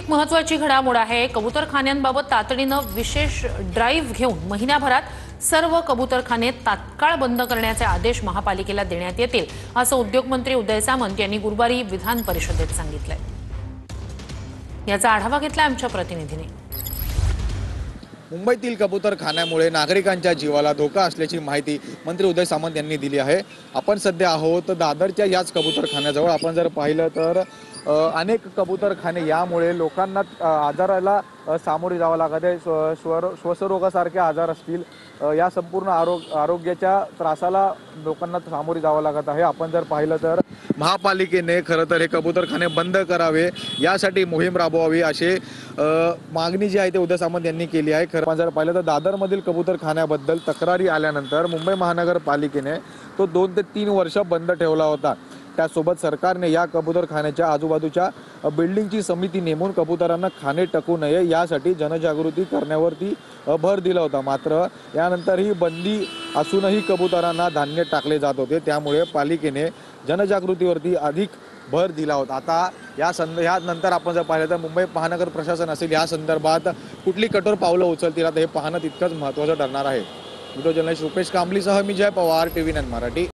एक महत्त्वाची घडामोड आहे। कबूतरखान्यांबाबत तातडीनं विशेष ड्राईव्ह घेऊन महिन्याभरात सर्व कबूतरखाने तात्काळ बंद करण्याचे आदेश महापालिकेला देण्यात येतील, असं उद्योगमंत्री उदय सामंत यांनी गुरुवारी विधान परिषदेत सांगितलंय। याचा आढावा घेतला आमच्या प्रतिनिधीने। मुंबईतील कबूतरखान्यामुळे नागरिकांच्या जीवाला धोका असल्याची माहिती मंत्री उदय सामंत यांनी दिली आहे। आपण सध्या आहोत दादरच्या याच कबूतरखान्याजवळ। आपण जर पाहिलं तर अनेक कबूतरखाने यामुळे लोकांना आजाराला सामोरे जावं लागत आहे। श्वासरोगासारखे आजार असतील, या संपूर्ण आरोग्याच्या त्रासाला लोकांना सामोरे जावं लागत आहे। आपण जर पाहिलं तर महापालिकेने खरं तर हे कबूतरखाने बंद करावे यासाठी मोहीम राबवावी अशी मागणी जी आहे ते उदय सामंत यांनी केली आहे। खरं जर पाहिलं तर दादरमधील कबूतरखान्याबद्दल तक्रारी आल्यानंतर मुंबई महानगरपालिकेने तो 2 ते 3 वर्ष बंद ठेवला होता। त्यासोबत सरकारने या कबूतरखान्याच्या आजूबाजूच्या बिल्डिंगची समिती नेमून कबूतरांना खाणे टाकू नये यासाठी जनजागृती करण्यावरती भर दिला होता। मात्र यानंतर ही बंदी असूनही कबूतरांना धान्य टाकले जात होते, त्यामुळे पालिकेने जनजागृतीवरती अधिक भर दिला होता। आता यानंतर आपण जर पाहिलं तर मुंबई महानगर प्रशासन असेल या संदर्भात कुठली कठोर पावलं उचलतील आता हे पाहणं तितकंच महत्त्वाचं ठरणार आहे। व्हिडिओ जर्नलिस्ट रुपेश कांबलीसह मी जय पवार, TV9 मराठी।